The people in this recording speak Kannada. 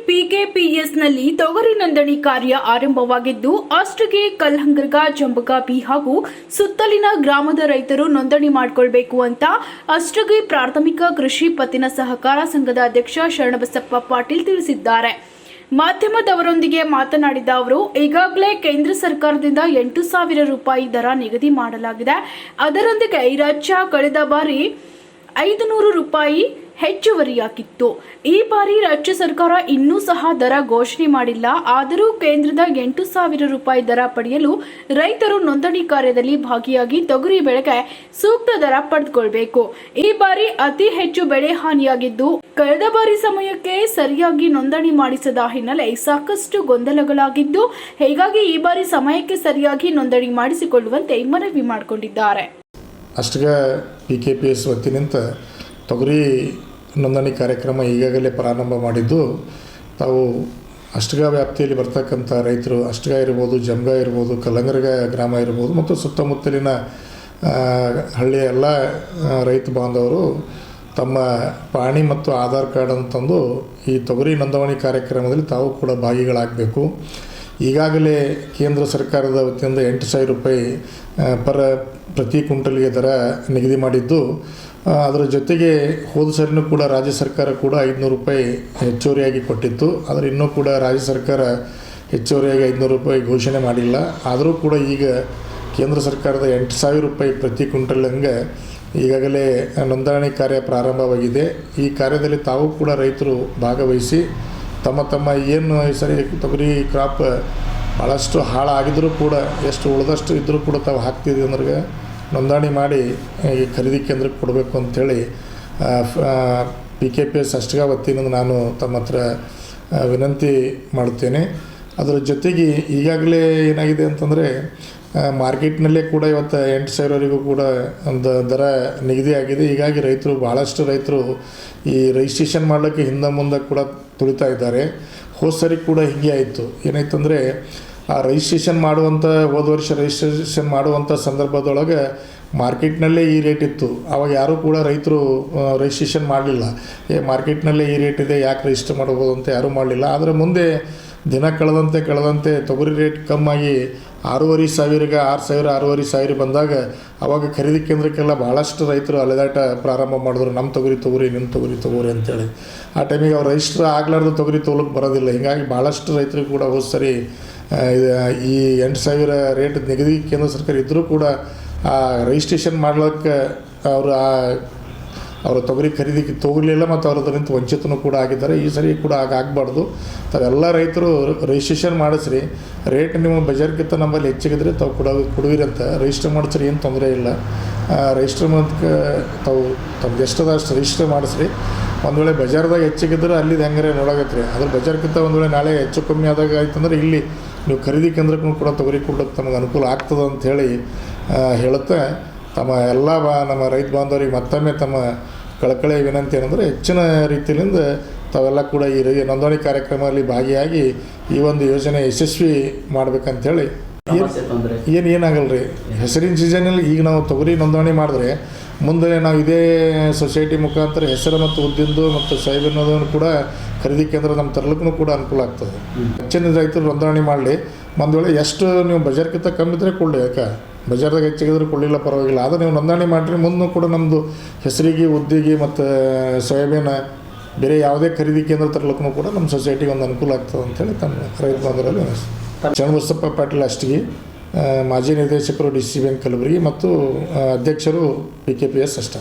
ಪಿಕೆಪಿಎಸ್ನಲ್ಲಿ ತೊಗರಿ ನೋಂದಣಿ ಕಾರ್ಯ ಆರಂಭವಾಗಿದ್ದು, ಅಷ್ಟಗೆ ಕಲ್ಲಂಗರ್ಗ, ಜಂಬಗ ಬಿ ಹಾಗೂ ಸುತ್ತಲಿನ ಗ್ರಾಮದ ರೈತರು ನೋಂದಣಿ ಮಾಡಿಕೊಳ್ಳಬೇಕು ಅಂತ ಅಷ್ಟಗಿ ಪ್ರಾಥಮಿಕ ಕೃಷಿ ಪತ್ತಿನ ಸಹಕಾರ ಸಂಘದ ಅಧ್ಯಕ್ಷ ಶರಣಬಸಪ್ಪ ಪಾಟೀಲ್ ತಿಳಿಸಿದ್ದಾರೆ. ಮಾಧ್ಯಮದವರೊಂದಿಗೆ ಮಾತನಾಡಿದ ಅವರು, ಈಗಾಗಲೇ ಕೇಂದ್ರ ಸರ್ಕಾರದಿಂದ 8,000 ರೂಪಾಯಿ ದರ ನಿಗದಿ ಮಾಡಲಾಗಿದೆ. ಅದರೊಂದಿಗೆ ರಾಜ್ಯ ಕಳೆದ ಬಾರಿ 500 ರೂಪಾಯಿ ಹೆಚ್ಚುವರಿಯಾಗಿತ್ತು. ಈ ಬಾರಿ ರಾಜ್ಯ ಸರ್ಕಾರ ಇನ್ನೂ ಸಹ ದರ ಘೋಷಣೆ ಮಾಡಿಲ್ಲ. ಆದರೂ ಕೇಂದ್ರದ 8,000 ರೂಪಾಯಿ ದರ ಪಡೆಯಲು ರೈತರು ನೋಂದಣಿ ಕಾರ್ಯದಲ್ಲಿ ಭಾಗಿಯಾಗಿ ತೊಗರಿ ಬೆಳೆಗೆ ಸೂಕ್ತ ದರ ಪಡೆದುಕೊಳ್ಳಬೇಕು. ಈ ಬಾರಿ ಅತಿ ಹೆಚ್ಚು ಬೆಳೆ ಹಾನಿಯಾಗಿದ್ದು, ಕಳೆದ ಬಾರಿ ಸಮಯಕ್ಕೆ ಸರಿಯಾಗಿ ನೋಂದಣಿ ಮಾಡಿಸದ ಹಿನ್ನೆಲೆ ಸಾಕಷ್ಟು ಗೊಂದಲಗಳಾಗಿದ್ದು, ಹೀಗಾಗಿ ಈ ಬಾರಿ ಸಮಯಕ್ಕೆ ಸರಿಯಾಗಿ ನೋಂದಣಿ ಮಾಡಿಸಿಕೊಳ್ಳುವಂತೆ ಮನವಿ ಮಾಡಿಕೊಂಡಿದ್ದಾರೆ. ಅಷ್ಟಗ ಪಿಕೆಪಿಎಸ್ ವತಿನಿಂದ ತೊಗರಿ ನೋಂದಣಿ ಕಾರ್ಯಕ್ರಮ ಈಗಾಗಲೇ ಪ್ರಾರಂಭ ಮಾಡಿದ್ದು, ತಾವು ಅಷ್ಟಗ ವ್ಯಾಪ್ತಿಯಲ್ಲಿ ಬರ್ತಕ್ಕಂಥ ರೈತರು, ಅಷ್ಟಗ ಇರ್ಬೋದು, ಜಂಬಗ ಇರ್ಬೋದು, ಕಲ್ಲಂಗರ್ಗ ಗ್ರಾಮ ಇರ್ಬೋದು ಮತ್ತು ಸುತ್ತಮುತ್ತಲಿನ ಹಳ್ಳಿಯ ಎಲ್ಲ ರೈತ ಬಾಂಧವರು ತಮ್ಮ ಪಾಣಿ ಮತ್ತು ಆಧಾರ್ ಕಾರ್ಡನ್ನು ತಂದು ಈ ತೊಗರಿ ನೋಂದಣಿ ಕಾರ್ಯಕ್ರಮದಲ್ಲಿ ತಾವು ಕೂಡ ಭಾಗಿಗಳಾಗಬೇಕು. ಈಗಾಗಲೇ ಕೇಂದ್ರ ಸರ್ಕಾರದ ವತಿಯಿಂದ 8,000 ರೂಪಾಯಿ ಪ್ರತಿ ಕ್ವಿಂಟಲ್ಗೆ ದರ ನಿಗದಿ ಮಾಡಿದ್ದು, ಅದರ ಜೊತೆಗೆ ಹೋದ ಸರಿನೂ ಕೂಡ ರಾಜ್ಯ ಸರ್ಕಾರ ಕೂಡ 500 ರೂಪಾಯಿ ಹೆಚ್ಚುವರಿಯಾಗಿ ಕೊಟ್ಟಿತ್ತು. ಆದರೆ ಇನ್ನೂ ಕೂಡ ರಾಜ್ಯ ಸರ್ಕಾರ ಹೆಚ್ಚುವರಿಯಾಗಿ 500 ರೂಪಾಯಿ ಘೋಷಣೆ ಮಾಡಿಲ್ಲ. ಆದರೂ ಕೂಡ ಈಗ ಕೇಂದ್ರ ಸರ್ಕಾರದ 8,000 ರೂಪಾಯಿ ಪ್ರತಿ ಕ್ವಿಂಟಲ್ ಹಂಗೆ ಈಗಾಗಲೇ ನೋಂದಣಿ ಕಾರ್ಯ ಪ್ರಾರಂಭವಾಗಿದೆ. ಈ ಕಾರ್ಯದಲ್ಲಿ ತಾವು ಕೂಡ ರೈತರು ಭಾಗವಹಿಸಿ ತಮ್ಮ ಏನು ಈ ಸರಿ ತೊಗರಿ ಕ್ರಾಪ್ ಭಾಳಷ್ಟು ಹಾಳಾಗಿದ್ದರೂ ಕೂಡ ಎಷ್ಟು ಉಳಿದಷ್ಟು ಇದ್ದರೂ ಕೂಡ ತಾವು ಹಾಕ್ತಿದ್ವಿ ಅಂದ್ರೆ ನೋಂದಣಿ ಮಾಡಿ ಈ ಖರೀದಿ ಕೇಂದ್ರಕ್ಕೆ ಕೊಡಬೇಕು ಅಂಥೇಳಿ ಪಿಕೆಪಿಎಸ್ ಅಷ್ಟಗ ವತಿಯಿಂದ ನಾನು ತಮ್ಮ ಹತ್ರ ವಿನಂತಿ ಮಾಡುತ್ತೇನೆ. ಅದರ ಜೊತೆಗೆ ಈಗಾಗಲೇ ಏನಾಗಿದೆ ಅಂತಂದರೆ ಮಾರ್ಕೆಟ್ನಲ್ಲೇ ಕೂಡ ಇವತ್ತು 8,000ವರೆಗೂ ಕೂಡ ಒಂದು ದರ ನಿಗದಿ ಆಗಿದೆ. ಹೀಗಾಗಿ ಭಾಳಷ್ಟು ರೈತರು ಈ ರಿಜಿಸ್ಟ್ರೇಷನ್ ಮಾಡಲಿಕ್ಕೆ ಹಿಂದೆ ಮುಂದೆ ಕೂಡ ತುಳಿತಾ ಇದ್ದಾರೆ. ಹೋದ ಸರಿ ಕೂಡ ಹೀಗೆ ಆಯಿತು. ಏನಾಯ್ತಂದರೆ ಆ ರಿಜಿಸ್ಟ್ರೇಷನ್ ಹೋದ ವರ್ಷ ರಿಜಿಸ್ಟ್ರೇಷನ್ ಮಾಡುವಂಥ ಸಂದರ್ಭದೊಳಗೆ ಮಾರ್ಕೆಟ್ನಲ್ಲೇ ಈ ರೇಟ್ ಇತ್ತು. ಆವಾಗ ಯಾರೂ ಕೂಡ ರೈತರು ರಿಜಿಸ್ಟ್ರೇಷನ್ ಮಾಡಲಿಲ್ಲ. ಮಾರ್ಕೆಟ್ನಲ್ಲೇ ಈ ರೇಟ್ ಇದೆ, ಯಾಕೆ ರಿಜಿಸ್ಟರ್ ಮಾಡ್ಬೋದು ಅಂತ ಯಾರೂ ಮಾಡಲಿಲ್ಲ. ಆದರೆ ಮುಂದೆ ದಿನ ಕಳೆದಂತೆ ತೊಗರಿ ರೇಟ್ ಕಮ್ಮಾಗಿ 6,500ಗೆ 6,000 6,500 ಬಂದಾಗ ಆವಾಗ ಖರೀದಿ ಕೇಂದ್ರಕ್ಕೆಲ್ಲ ಭಾಳಷ್ಟು ರೈತರು ಅಲೆದಾಟ ಪ್ರಾರಂಭ ಮಾಡಿದ್ರು. ನಮ್ಮ ತೊಗರಿ ನಿಮ್ಮ ತೊಗರಿ ಅಂತೇಳಿ. ಆ ಟೈಮಿಗೆ ಅವ್ರು ರಿಜಿಸ್ಟರ್ ಆಗಲಾರ್ದು ತೊಗರಿ ತೊಗೊಳಕ್ಕೆ ಬರೋದಿಲ್ಲ. ಹೀಗಾಗಿ ಭಾಳಷ್ಟು ರೈತರಿಗೆ ಕೂಡ ಹೋದ ಸರಿ ಈ 8,000 ರೇಟ್ ನಿಗದಿ ಕೇಂದ್ರ ಸರ್ಕಾರ ಇದ್ದರೂ ಕೂಡ ಆ ರಿಜಿಸ್ಟ್ರೇಷನ್ ಮಾಡ್ಲಿಕ್ಕೆ ಅವರ ತೊಗರಿ ಖರೀದಿ ತೊಗೊಲಿಲ್ಲ ಮತ್ತು ಅವರದರಿಂದ ವಂಚಿತನೂ ಕೂಡ ಆಗಿದ್ದಾರೆ. ಈ ಸರಿ ಕೂಡ ಆಗಬಾರ್ದು. ತಾವೆಲ್ಲ ರೈತರು ರಿಜಿಸ್ಟ್ರೇಷನ್ ಮಾಡಿಸ್ರಿ. ರೇಟ್ ನಿಮ್ಮ ಬಜಾರ್ಗಿಂತ ನಮ್ಮಲ್ಲಿ ಹೆಚ್ಚಿಗಿದ್ರೆ ತಾವು ಕೊಡುವಿರಿ ಅಂತ ರಿಜಿಸ್ಟರ್ ಮಾಡಿಸ್ರಿ, ಏನು ತೊಂದರೆ ಇಲ್ಲ. ರಿಜಿಸ್ಟರ್ ಮಾಡೋದಕ್ಕೆ ತಾವು ತಮ್ಗೆ ಎಷ್ಟದಷ್ಟು ರಿಜಿಸ್ಟರ್ ಮಾಡಿಸ್ರಿ. ಒಂದು ವೇಳೆ ಬಜಾರ್ದಾಗ ಹೆಚ್ಚಿಗಿದ್ರೆ ಅಲ್ಲಿದ್ದು ಹೆಂಗಾರೆ ನೋಡಾಗತ್ತೆ. ಅದ್ರ ಬಜಾರ್ಗಿಂತ ಒಂದು ವೇಳೆ ನಾಳೆ ಹೆಚ್ಚು ಕಮ್ಮಿ ಆದಾಗ ಆಯ್ತಂದ್ರೆ ಇಲ್ಲಿ ನೀವು ಖರೀದಿ ಕೇಂದ್ರಕ್ಕೂ ಕೂಡ ತೊಗರಿ ಕೊಡೋಕ್ಕೆ ತಮಗೆ ಅನುಕೂಲ ಆಗ್ತದೆ ಅಂಥೇಳಿ ಹೇಳುತ್ತೆ. ನಮ್ಮ ರೈತ ಬಾಂಧವರಿಗೆ ಮತ್ತೊಮ್ಮೆ ತಮ್ಮ ಕಳಕಳಿ ವಿನಂತಿ ಏನಂದರೆ ಹೆಚ್ಚಿನ ರೀತಿಯಿಂದ ತಾವೆಲ್ಲ ಕೂಡ ಈ ನೋಂದಣಿ ಕಾರ್ಯಕ್ರಮದಲ್ಲಿ ಭಾಗಿಯಾಗಿ ಈ ಒಂದು ಯೋಜನೆ ಯಶಸ್ವಿ ಮಾಡ್ಬೇಕಂತೇಳಿ. ಏನಾಗಲ್ಲ ರೀ, ಹೆಸರಿನ ಸೀಸನಲ್ಲಿ ಈಗ ನಾವು ತೊಗರಿ ನೋಂದಣಿ ಮಾಡಿದ್ರೆ ಮುಂದೆ ನಾವು ಇದೇ ಸೊಸೈಟಿ ಮುಖಾಂತರ ಹೆಸರು ಮತ್ತು ಉದ್ದಿಂದು ಮತ್ತು ಸಾಹೇಬನ್ನೋದನ್ನು ಕೂಡ ಖರೀದಿ ಕೇಂದ್ರ ನಮ್ಮ ತರಲಿಕ್ಕೂ ಕೂಡ ಅನುಕೂಲ ಆಗ್ತದೆ. ಹೆಚ್ಚಿನ ರೈತರು ನೋಂದಣಿ ಮಾಡಲಿ. ಒಂದು ವೇಳೆ ಎಷ್ಟು ನೀವು ಬಜಾರ್ಗಿಂತ ಕಮ್ಮಿ ಇದ್ದರೆ ಕೊಡಲಿ, ಯಾಕೆ ಬಜಾರ್ದಾಗ ಹೆಚ್ಚಿಗಿದ್ರೆ ಕೊಡಲಿಲ್ಲ ಪರವಾಗಿಲ್ಲ. ಆದರೆ ನೀವು ನೋಂದಣಿ ಮಾಡಿರಿ, ಮುಂದೆ ಕೂಡ ನಮ್ಮದು ಹೆಸರಿಗೆ ಉದ್ದಿಗೆ ಮತ್ತು ಸೋಯಾಬೀನ ಬೇರೆ ಯಾವುದೇ ಖರೀದಿ ಕೇಂದ್ರ ತರಲಿಕ್ಕೂ ಕೂಡ ನಮ್ಮ ಸೊಸೈಟಿಗೆ ಒಂದು ಅನುಕೂಲ ಆಗ್ತದೆ ಅಂಥೇಳಿ ತಮ್ಮ ರೈತ ಬಾಂಧವರಲ್ಲಿ ಶರಣಬಸಪ್ಪ ಪಾಟೀಲ್ ಅಷ್ಟಗಿ, ಮಾಜಿ ನಿರ್ದೇಶಕರು DC ಬ್ಯಾಂಕ್ ಕಲಬುರಗಿ ಮತ್ತು ಅಧ್ಯಕ್ಷರು ಪಿಕೆಪಿಎಸ್ ಅಷ್ಟೇ.